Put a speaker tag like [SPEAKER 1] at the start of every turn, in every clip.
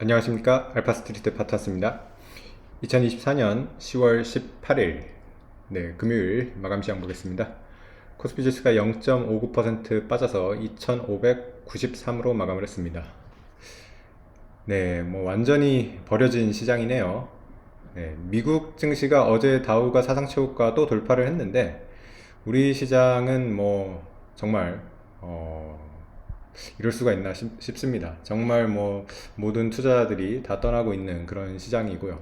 [SPEAKER 1] 안녕하십니까, 알파스트리트 파트너스입니다. 2024년 10월 18일 금요일 마감 시장 보겠습니다. 코스피 지수가 0.59% 빠져서 2593으로 마감을 했습니다. 완전히 버려진 시장이네요. 미국 증시가 어제 다우가 사상 최고가 또 돌파를 했는데 우리 시장은 정말 이럴 수가 있나 싶습니다. 정말 모든 투자자들이 다 떠나고 있는 그런 시장이고요.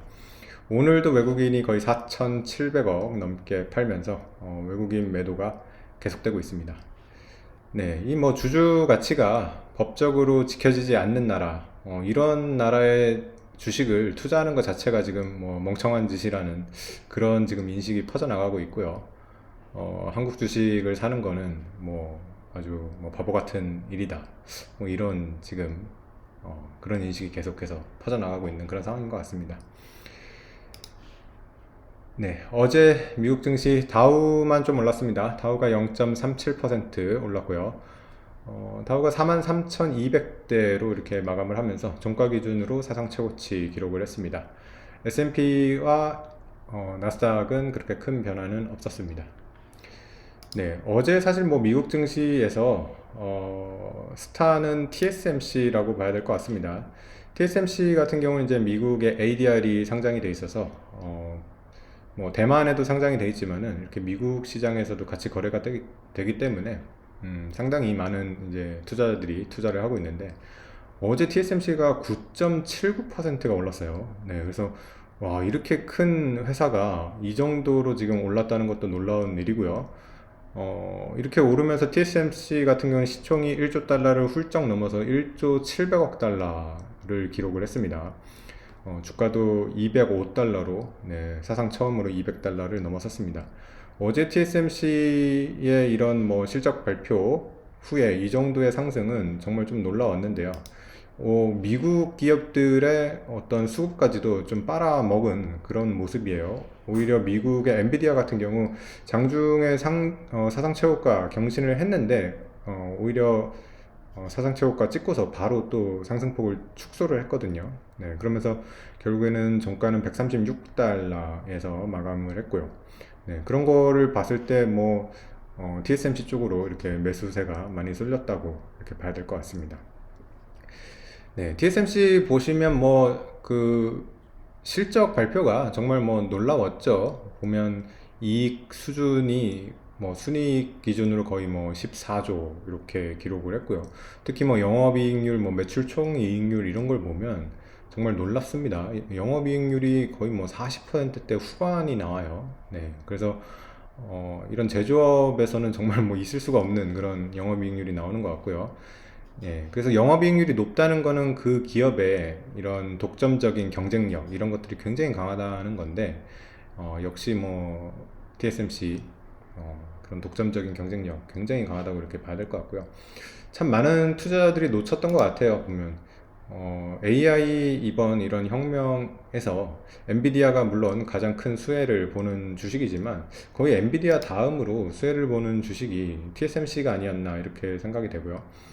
[SPEAKER 1] 오늘도 외국인이 거의 4,700억 넘게 팔면서 외국인 매도가 계속되고 있습니다. 이 주주 가치가 법적으로 지켜지지 않는 나라, 이런 나라의 주식을 투자하는 것 자체가 지금 멍청한 짓이라는 그런 지금 인식이 퍼져나가고 있고요. 한국 주식을 사는 거는 아주 바보 같은 일이다. 이런 지금 그런 인식이 계속해서 퍼져나가고 있는 그런 상황인 것 같습니다. 어제 미국 증시 다우만 좀 올랐습니다. 다우가 0.37% 올랐고요. 다우가 43,200대로 이렇게 마감을 하면서 종가 기준으로 사상 최고치 기록을 했습니다. S&P와 나스닥은 그렇게 큰 변화는 없었습니다. 어제 사실 미국 증시에서 스타는 TSMC라고 봐야 될 것 같습니다. TSMC 같은 경우는 이제 미국의 ADR이 상장이 돼 있어서 대만에도 상장이 돼 있지만은 이렇게 미국 시장에서도 같이 거래가 되기 때문에 상당히 많은 이제 투자자들이 투자를 하고 있는데 어제 TSMC가 9.79%가 올랐어요. 그래서 와, 이렇게 큰 회사가 이 정도로 지금 올랐다는 것도 놀라운 일이고요. 이렇게 오르면서 TSMC 같은 경우는 시총이 1조 달러를 훌쩍 넘어서 1조 700억 달러를 기록을 했습니다. 주가도 205달러로 사상 처음으로 200달러를 넘어섰습니다. 어제 TSMC의 이런 실적 발표 후에 이 정도의 상승은 정말 좀 놀라웠는데요. 미국 기업들의 어떤 수급까지도 좀 빨아먹은 그런 모습이에요. 오히려 미국의 엔비디아 같은 경우 장중에 사상 최고가 경신을 했는데 오히려 사상 최고가 찍고서 바로 또 상승폭을 축소를 했거든요. 그러면서 결국에는 종가는 136달러에서 마감을 했고요. 그런 거를 봤을 때 TSMC 쪽으로 이렇게 매수세가 많이 쏠렸다고 이렇게 봐야 될 것 같습니다. TSMC 보시면 그 실적 발표가 정말 놀라웠죠. 보면 이익 수준이 순이익 기준으로 거의 14조 이렇게 기록을 했고요. 특히 영업이익률, 매출 총이익률 이런 걸 보면 정말 놀랍습니다. 영업이익률이 거의 40%대 후반이 나와요. 그래서 이런 제조업에서는 정말 있을 수가 없는 그런 영업이익률이 나오는 것 같고요. 그래서 영업이익률이 높다는 거는 그 기업의 이런 독점적인 경쟁력 이런 것들이 굉장히 강하다는 건데 역시 TSMC 그런 독점적인 경쟁력 굉장히 강하다고 이렇게 봐야 될 것 같고요. 참 많은 투자자들이 놓쳤던 것 같아요. 보면 AI 이번 이런 혁명에서 엔비디아가 물론 가장 큰 수혜를 보는 주식이지만 거의 엔비디아 다음으로 수혜를 보는 주식이 TSMC가 아니었나 이렇게 생각이 되고요.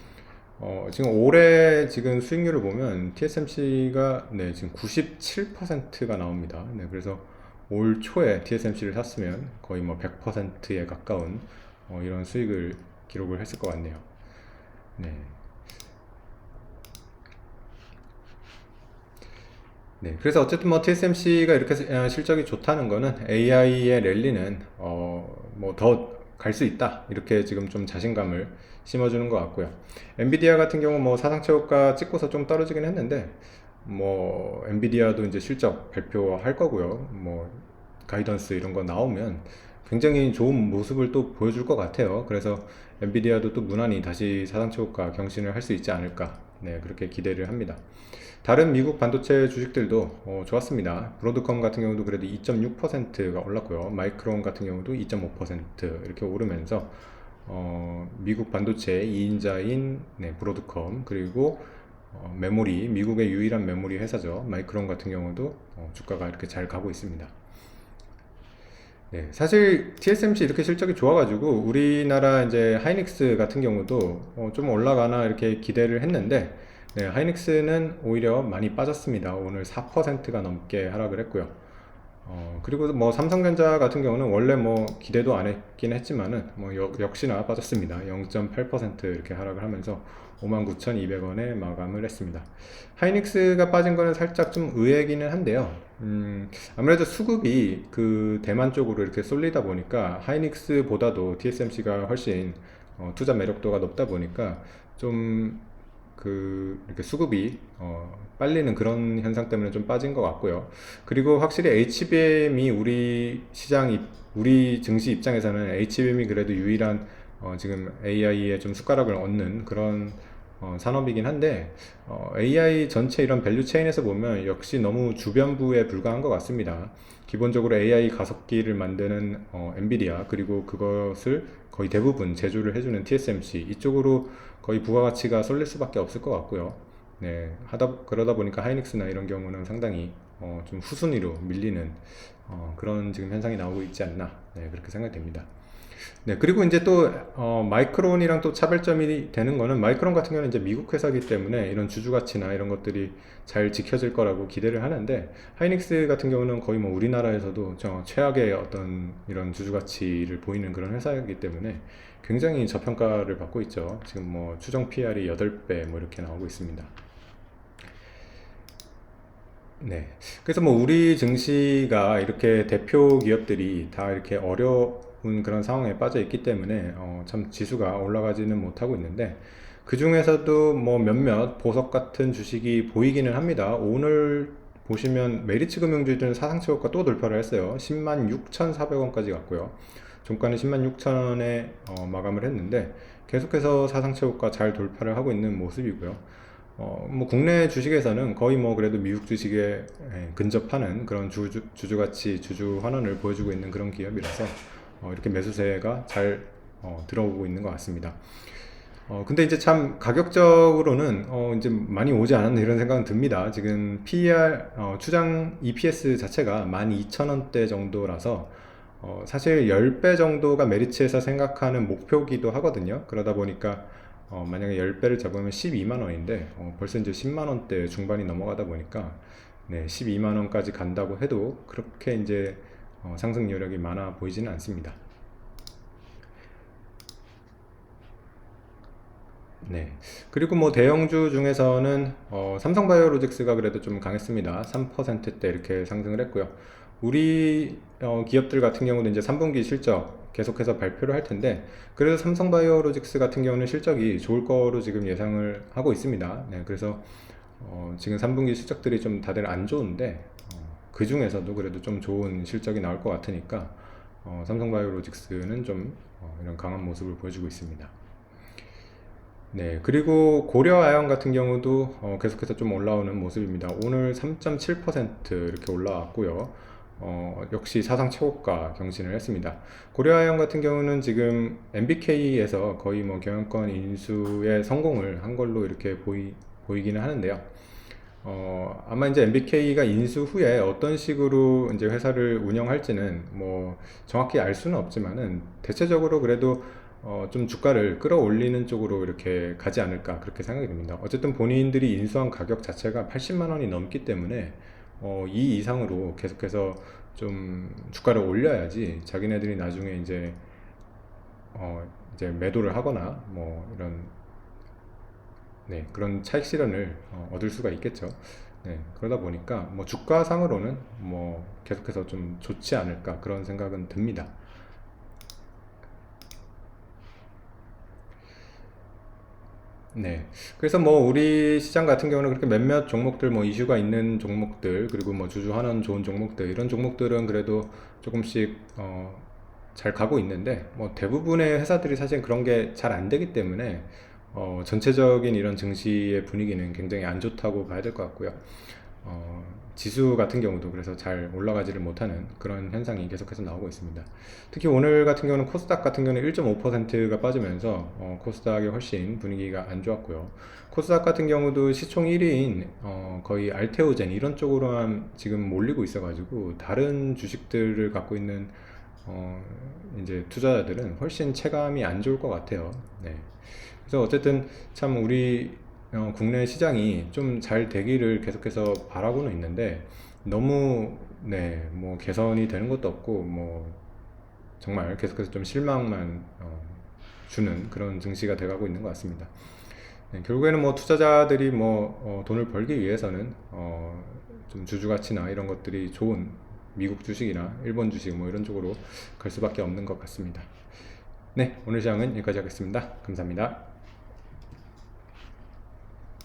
[SPEAKER 1] 지금 올해 지금 수익률을 보면 TSMC가 지금 97%가 나옵니다. 그래서 올 초에 TSMC를 샀으면 거의 100%에 가까운 이런 수익을 기록을 했을 것 같네요. 그래서 어쨌든 TSMC가 이렇게 실적이 좋다는 거는 AI의 랠리는 더 갈 수 있다 이렇게 지금 좀 자신감을 심어주는 것 같고요. 엔비디아 같은 경우 사상 최고가 찍고서 좀 떨어지긴 했는데 엔비디아도 이제 실적 발표할 거고요. 가이던스 이런 거 나오면 굉장히 좋은 모습을 또 보여줄 것 같아요. 그래서 엔비디아도 또 무난히 다시 사상 최고가 경신을 할 수 있지 않을까 그렇게 기대를 합니다. 다른 미국 반도체 주식들도 좋았습니다. 브로드컴 같은 경우도 그래도 2.6%가 올랐고요. 마이크론 같은 경우도 2.5% 이렇게 오르면서 미국 반도체 2인자인 브로드컴 그리고 메모리, 미국의 유일한 메모리 회사죠. 마이크론 같은 경우도 주가가 이렇게 잘 가고 있습니다. 사실 TSMC 이렇게 실적이 좋아가지고 우리나라 이제 하이닉스 같은 경우도 좀 올라가나 이렇게 기대를 했는데 네, 하이닉스는 오히려 많이 빠졌습니다. 오늘 4%가 넘게 하락을 했고요. 그리고 뭐 삼성전자 같은 경우는 원래 뭐 기대도 안 했긴 했지만은 뭐 역시나 빠졌습니다. 0.8% 이렇게 하락을 하면서 59,200원에 마감을 했습니다. 하이닉스가 빠진 거는 살짝 좀 의외이기는 한데요. 아무래도 수급이 그 대만 쪽으로 이렇게 쏠리다 보니까 하이닉스보다도 TSMC가 훨씬 투자 매력도가 높다 보니까 좀 이렇게 수급이 빨리는 그런 현상 때문에 좀 빠진 것 같고요. 그리고 확실히 HBM이 우리 증시 입장에서는 HBM이 그래도 유일한 지금 AI에 좀 숟가락을 얹는 그런 산업이긴 한데 AI 전체 이런 밸류 체인에서 보면 역시 너무 주변부에 불과한 것 같습니다. 기본적으로 AI 가속기를 만드는 엔비디아 그리고 그것을 거의 대부분 제조를 해주는 TSMC 이쪽으로 거의 부가가치가 쏠릴 수밖에 없을 것 같고요. 네, 그러다 보니까 하이닉스나 이런 경우는 상당히 좀 후순위로 밀리는 그런 지금 현상이 나오고 있지 않나, 네, 그렇게 생각됩니다. 네, 그리고 이제 또 마이크론이랑 또 차별점이 되는 거는 마이크론 같은 경우는 이제 미국 회사이기 때문에 이런 주주 가치나 이런 것들이 잘 지켜질 거라고 기대를 하는데 하이닉스 같은 경우는 거의 뭐 우리나라에서도 최악의 어떤 이런 주주 가치를 보이는 그런 회사이기 때문에 굉장히 저평가를 받고 있죠. 지금 뭐 추정 PR이 8배 뭐 이렇게 나오고 있습니다. 네. 그래서 뭐 우리 증시가 이렇게 대표 기업들이 다 이렇게 어려운 그런 상황에 빠져 있기 때문에 참 지수가 올라가지는 못하고 있는데 그 중에서도 뭐 몇몇 보석 같은 주식이 보이기는 합니다. 오늘 보시면 메리츠 금융주들은 사상 최고가 또 돌파를 했어요. 10만 6,400원까지 갔고요. 종가는 10만 6천에 마감을 했는데 계속해서 사상 최고가 잘 돌파를 하고 있는 모습이고요. 뭐 국내 주식에서는 거의 뭐 그래도 미국 주식에 근접하는 그런 주주가치, 주주 환원을 보여주고 있는 그런 기업이라서 이렇게 매수세가 잘 들어오고 있는 것 같습니다. 근데 이제 참 가격적으로는 이제 많이 오지 않았나 이런 생각은 듭니다. 지금 PER, 추장 EPS 자체가 12,000원대 정도라서 사실 10배 정도가 메리츠에서 생각하는 목표기도 하거든요. 그러다 보니까 만약에 10배를 잡으면 12만 원인데 벌써 이제 10만 원대 중반이 넘어가다 보니까 네, 12만 원까지 간다고 해도 그렇게 이제 상승 여력이 많아 보이지는 않습니다. 네. 그리고 뭐 대형주 중에서는 삼성바이오로직스가 그래도 좀 강했습니다. 3%대 이렇게 상승을 했고요. 우리 기업들 같은 경우도 이제 3분기 실적 계속해서 발표를 할 텐데 그래도 삼성바이오로직스 같은 경우는 실적이 좋을 거로 지금 예상을 하고 있습니다. 네, 그래서 지금 3분기 실적들이 좀 다들 안 좋은데 그 중에서도 그래도 좀 좋은 실적이 나올 것 같으니까 삼성바이오로직스는 좀 이런 강한 모습을 보여주고 있습니다. 네, 그리고 고려아연 같은 경우도 계속해서 좀 올라오는 모습입니다. 오늘 3.7% 이렇게 올라왔고요. 역시 사상 최고가 경신을 했습니다. 고려아연 같은 경우는 지금 MBK에서 거의 뭐 경영권 인수에 성공을 한 걸로 이렇게 보이기는 하는데요. 아마 이제 MBK가 인수 후에 어떤 식으로 이제 회사를 운영할지는 뭐 정확히 알 수는 없지만은 대체적으로 그래도 좀 주가를 끌어올리는 쪽으로 이렇게 가지 않을까 그렇게 생각이 됩니다. 어쨌든 본인들이 인수한 가격 자체가 80만 원이 넘기 때문에 이 이상으로 계속해서 좀 주가를 올려야지 자기네들이 나중에 이제 매도를 하거나 뭐 이런 네, 그런 차익 실현을 얻을 수가 있겠죠. 네, 그러다 보니까 뭐 주가상으로는 뭐 계속해서 좀 좋지 않을까 그런 생각은 듭니다. 네. 그래서 뭐 우리 시장 같은 경우는 그렇게 몇몇 종목들 뭐 이슈가 있는 종목들 그리고 뭐 주주 환원 좋은 종목들 이런 종목들은 그래도 조금씩 잘 가고 있는데 뭐 대부분의 회사들이 사실 그런 게 잘 안 되기 때문에 전체적인 이런 증시의 분위기는 굉장히 안 좋다고 봐야 될 것 같고요. 어, 지수 같은 경우도 그래서 잘 올라가지를 못하는 그런 현상이 계속해서 나오고 있습니다. 특히 오늘 같은 경우는 코스닥 같은 경우는 1.5%가 빠지면서 코스닥이 훨씬 분위기가 안 좋았고요. 코스닥 같은 경우도 시총 1위인 거의 알테오젠 이런 쪽으로만 지금 몰리고 있어가지고 다른 주식들을 갖고 있는 어, 이제 투자자들은 훨씬 체감이 안 좋을 것 같아요. 네. 그래서 어쨌든 참 우리 국내 시장이 좀 잘 되기를 계속해서 바라고는 있는데 너무 뭐 개선이 되는 것도 없고 뭐 정말 계속해서 좀 실망만 주는 그런 증시가 돼가고 있는 것 같습니다. 결국에는 뭐 투자자들이 뭐 돈을 벌기 위해서는 좀 주주 가치나 이런 것들이 좋은 미국 주식이나 일본 주식 뭐 이런 쪽으로 갈 수밖에 없는 것 같습니다. 네, 오늘 시장은 여기까지 하겠습니다. 감사합니다.